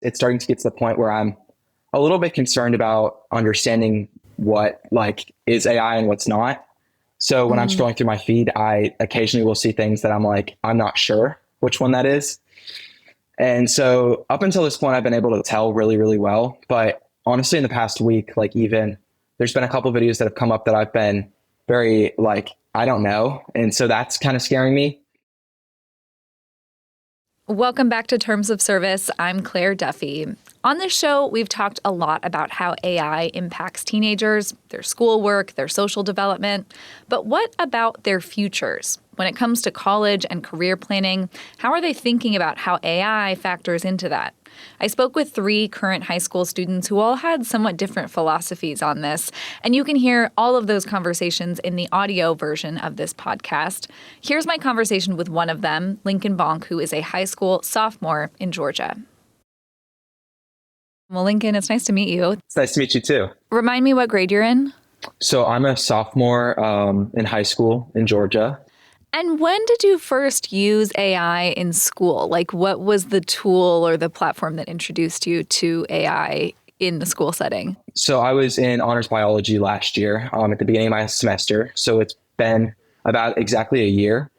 It's starting to get to the point where I'm a little bit concerned about understanding what is AI and what's not. So when I'm Mm. scrolling through my feed, I occasionally will see things that I'm like, I'm not sure which one that is. And so up until this point, I've been able to tell really, really well. But honestly, in the past week, even there's been a couple of videos that have come up that I've been very I don't know. And so that's kind of scaring me. Welcome back to Terms of Service. I'm Claire Duffy. On this show, we've talked a lot about how AI impacts teenagers, their schoolwork, their social development. But what about their futures? When it comes to college and career planning, how are they thinking about how AI factors into that? I spoke with 3 current high school students who all had somewhat different philosophies on this, and you can hear all of those conversations in the audio version of this podcast. Here's my conversation with one of them, Lincoln Bonk, who is a high school sophomore in Georgia. Well, Lincoln, it's nice to meet you. It's nice to meet you too. Remind me what grade you're in? So I'm a sophomore in high school in Georgia. And when did you first use AI in school? What was the tool or the platform that introduced you to AI in the school setting? So I was in honors biology last year at the beginning of my semester. So it's been about exactly a year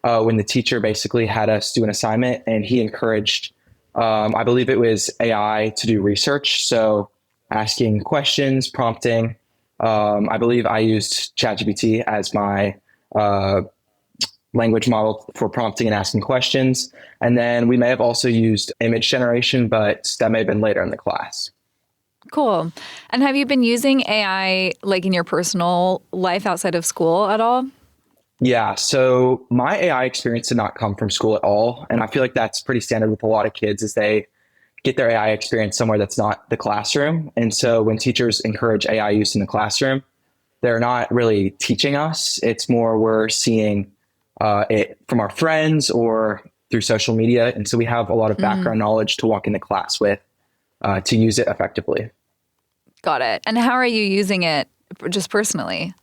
when the teacher basically had us do an assignment, and he encouraged, I believe it was AI to do research. So asking questions, prompting. I believe I used ChatGPT as my language model for prompting and asking questions. And then we may have also used image generation, but that may have been later in the class. Cool. And have you been using AI in your personal life outside of school at all? Yeah, so my AI experience did not come from school at all. And I feel like that's pretty standard with a lot of kids is they get their AI experience somewhere that's not the classroom. And so when teachers encourage AI use in the classroom, they're not really teaching us. It's more we're seeing it from our friends or through social media. And so we have a lot of background knowledge to walk into class with to use it effectively. Got it. And how are you using it just personally?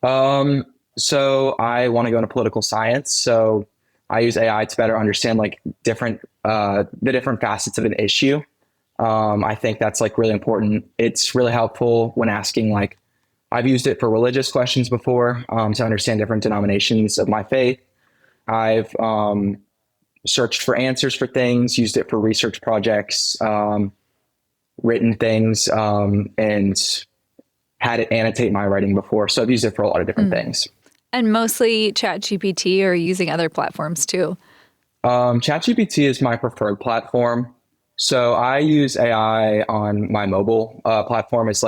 So I want to go into political science. So I use AI to better understand the different facets of an issue. I think that's really important. It's really helpful when asking I've used it for religious questions before to understand different denominations of my faith. I've searched for answers for things, used it for research projects, written things, and had it annotate my writing before. So I've used it for a lot of different things. And mostly ChatGPT or using other platforms too? ChatGPT is my preferred platform. So I use AI on my mobile platform. It's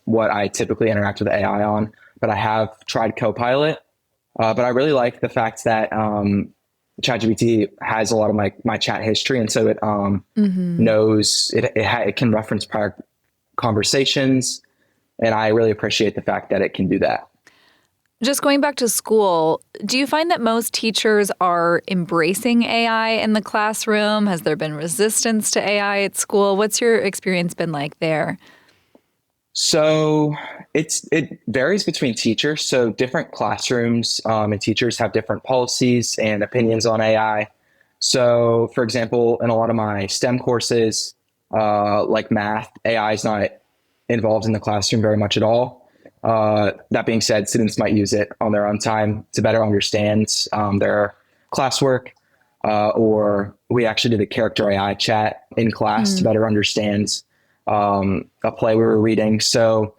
what I typically interact with AI on, but I have tried Copilot. But I really like the fact that ChatGPT has a lot of my chat history, and so it knows it can reference prior conversations, and I really appreciate the fact that it can do that. Just going back to school, do you find that most teachers are embracing AI in the classroom? Has there been resistance to AI at school? What's your experience been like there? So it varies between teachers. So different classrooms and teachers have different policies and opinions on AI. So, for example, in a lot of my STEM courses, like math, AI is not involved in the classroom very much at all. That being said, students might use it on their own time to better understand their classwork, or we actually did a character AI chat in class to better understand a play we were reading. So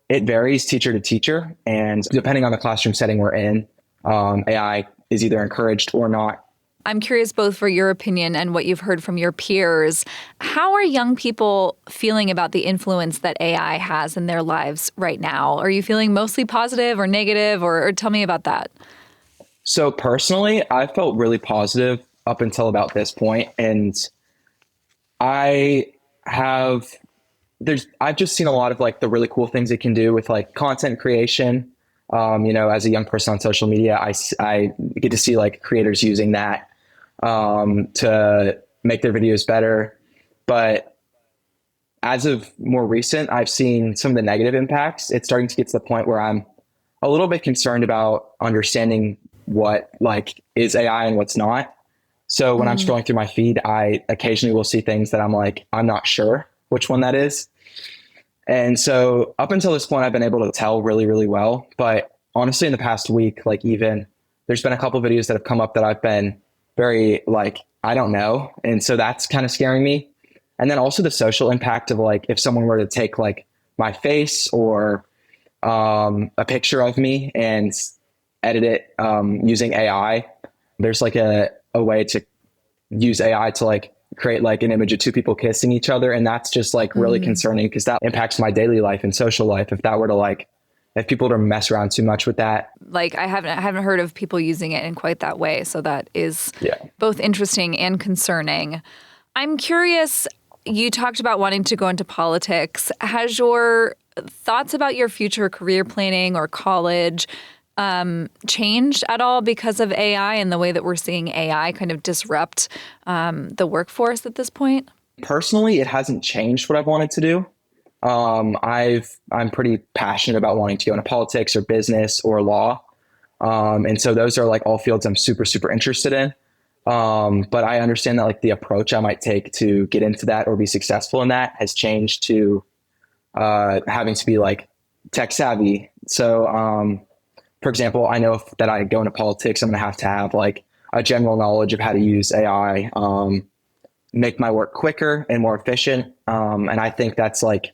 it varies teacher to teacher. And depending on the classroom setting we're in, AI is either encouraged or not. I'm curious both for your opinion and what you've heard from your peers. How are young people feeling about the influence that AI has in their lives right now? Are you feeling mostly positive or negative, or tell me about that? So personally, I felt really positive up until about this point. And I have I've just seen a lot of the really cool things it can do with content creation. As a young person on social media, I get to see creators using that to make their videos better. But as of more recent, I've seen some of the negative impacts. It's starting to get to the point where I'm a little bit concerned about understanding what is AI and what's not. So when I'm Mm. scrolling through my feed, I occasionally will see things that I'm like, I'm not sure which one that is. And so up until this point, I've been able to tell really, really well. But honestly, in the past week, like even there's been a couple of videos that have come up that I've been very like, I don't know. And so that's kind of scaring me. And then also the social impact of like, if someone were to take like my face or a picture of me and edit it using AI, there's like a way to use AI to like create like an image of two people kissing each other. And that's just like really Mm. concerning because that impacts my daily life and social life. If that were to like, if people were to mess around too much with that. Like I haven't heard of people using it in quite that way. So that is Yeah. both interesting and concerning. I'm curious, you talked about wanting to go into politics. Has your thoughts about your future career planning or college changed at all because of AI and the way that we're seeing AI kind of disrupt the workforce at this point? Personally, it hasn't changed what I've wanted to do. I'm pretty passionate about wanting to go into politics or business or law. And so those are like all fields I'm super, super interested in. But I understand that like the approach I might take to get into that or be successful in that has changed to having to be like tech savvy. So, for example, I know that I go into politics, I'm going to have like a general knowledge of how to use AI, make my work quicker and more efficient. And I think that's like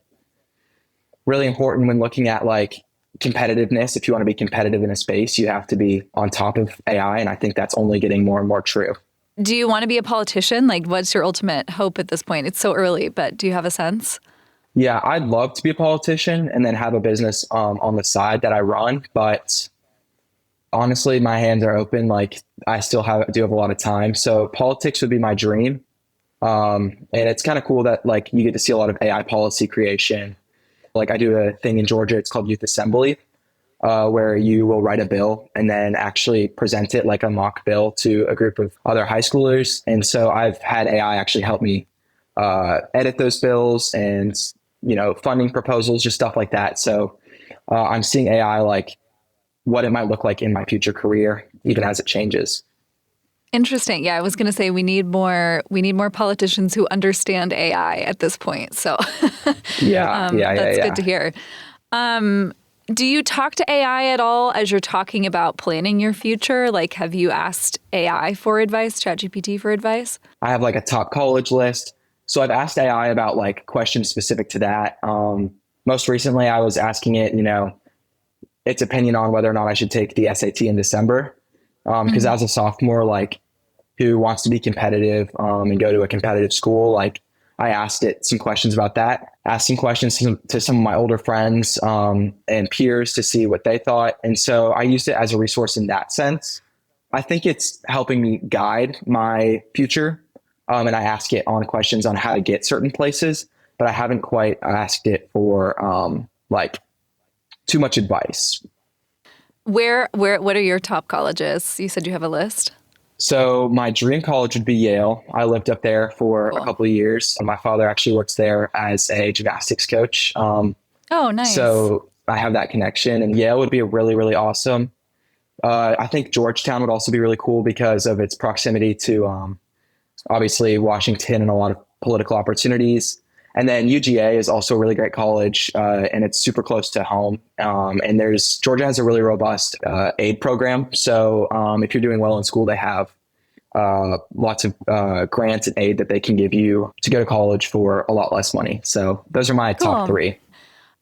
really important when looking at like competitiveness. If you want to be competitive in a space, you have to be on top of AI. And I think that's only getting more and more true. Do you want to be a politician? Like, what's your ultimate hope at this point? It's so early, but do you have a sense? Yeah, I'd love to be a politician and then have a business on the side that I run. But honestly, my hands are open. Like I still do have a lot of time. So politics would be my dream. And it's kind of cool that like you get to see a lot of AI policy creation. Like I do a thing in Georgia, it's called Youth Assembly, where you will write a bill and then actually present it like a mock bill to a group of other high schoolers. And so I've had AI actually help me edit those bills and, funding proposals, just stuff like that. So I'm seeing AI like what it might look like in my future career, even as it changes. Interesting. Yeah, I was going to say we need more politicians who understand AI at this point. So that's good to hear. Do you talk to AI at all as you're talking about planning your future? Like, have you asked AI for advice, ChatGPT for advice? I have like a top college list. So I've asked AI about like questions specific to that. Most recently, I was asking it, its opinion on whether or not I should take the SAT in December. Because as a sophomore, like who wants to be competitive and go to a competitive school, like I asked it some questions about that, asking questions to some of my older friends and peers to see what they thought. And so I used it as a resource in that sense. I think it's helping me guide my future. And I ask it on questions on how to get certain places, but I haven't quite asked it for like too much advice. What are your top colleges? You said you have a list. So my dream college would be Yale. I lived up there for a Cool. couple of years. My father actually works there as a gymnastics coach. Oh, nice. So I have that connection, and Yale would be really, really awesome. I think Georgetown would also be really cool because of its proximity to obviously Washington and a lot of political opportunities. And then UGA is also a really great college, and it's super close to home. And Georgia has a really robust aid program. So if you're doing well in school, they have lots of grants and aid that they can give you to go to college for a lot less money. So those are my top Cool. three.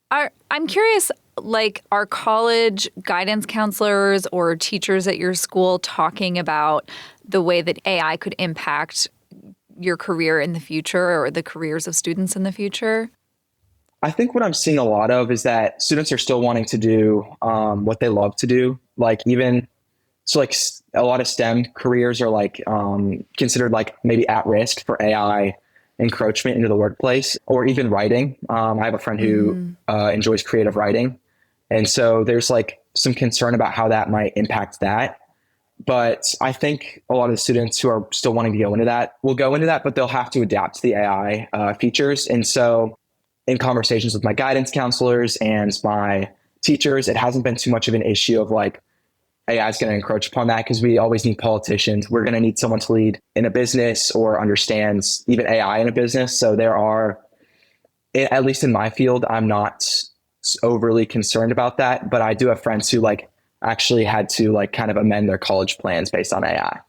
I'm curious, like, are college guidance counselors or teachers at your school talking about the way that AI could impact your career in the future or the careers of students in the future? I think what I'm seeing a lot of is that students are still wanting to do what they love to do. Like even so, like a lot of STEM careers are like considered like maybe at risk for AI encroachment into the workplace, or even writing. I have a friend who enjoys creative writing, and so there's like some concern about how that might impact that. But I think a lot of the students who are still wanting to go into that will go into that, but they'll have to adapt to the AI features. And so in conversations with my guidance counselors and my teachers, it hasn't been too much of an issue of like AI is going to encroach upon that because we always need politicians. We're going to need someone to lead in a business or understands even AI in a business. So there are, at least in my field, I'm not overly concerned about that, but I do have friends who like actually had to like kind of amend their college plans based on AI.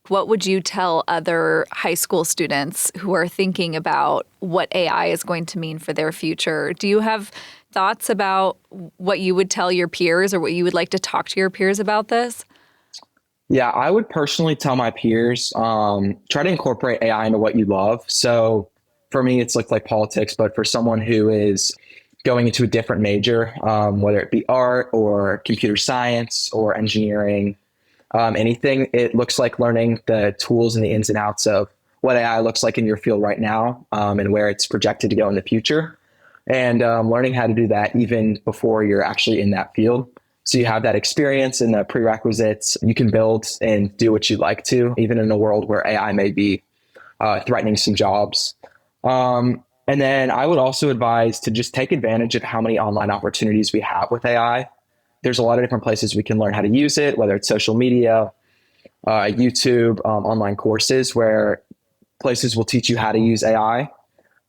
What would you tell other high school students who are thinking about what AI is going to mean for their future? Do you have thoughts about what you would tell your peers or what you would like to talk to your peers about this? Yeah, I would personally tell my peers, try to incorporate AI into what you love. So for me, it's like politics, but for someone who is going into a different major, whether it be art or computer science or engineering, anything, it looks like learning the tools and the ins and outs of what AI looks like in your field right now, and where it's projected to go in the future. And learning how to do that even before you're actually in that field. So you have that experience and the prerequisites. You can build and do what you like to, even in a world where AI may be threatening some jobs. And then I would also advise to just take advantage of how many online opportunities we have with AI. There's a lot of different places we can learn how to use it, whether it's social media, YouTube, online courses where places will teach you how to use AI.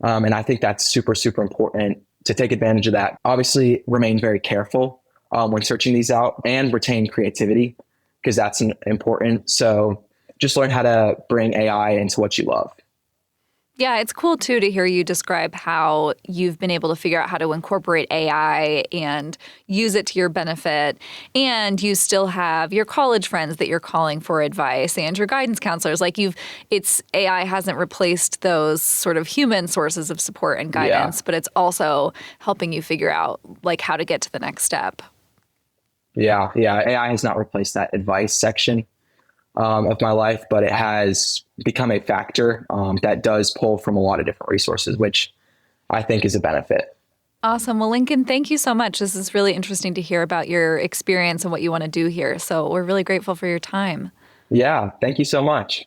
And I think that's super, super important to take advantage of that. Obviously, remain very careful when searching these out and retain creativity because that's important. So just learn how to bring AI into what you love. Yeah, it's cool too to hear you describe how you've been able to figure out how to incorporate AI and use it to your benefit. And you still have your college friends that you're calling for advice and your guidance counselors. Like AI hasn't replaced those sort of human sources of support and guidance, but it's also helping you figure out like how to get to the next step. Yeah. AI has not replaced that advice section of my life, but it has become a factor that does pull from a lot of different resources, which I think is a benefit. Awesome. Well, Lincoln, thank you so much. This is really interesting to hear about your experience and what you want to do here. So we're really grateful for your time. Yeah. Thank you so much.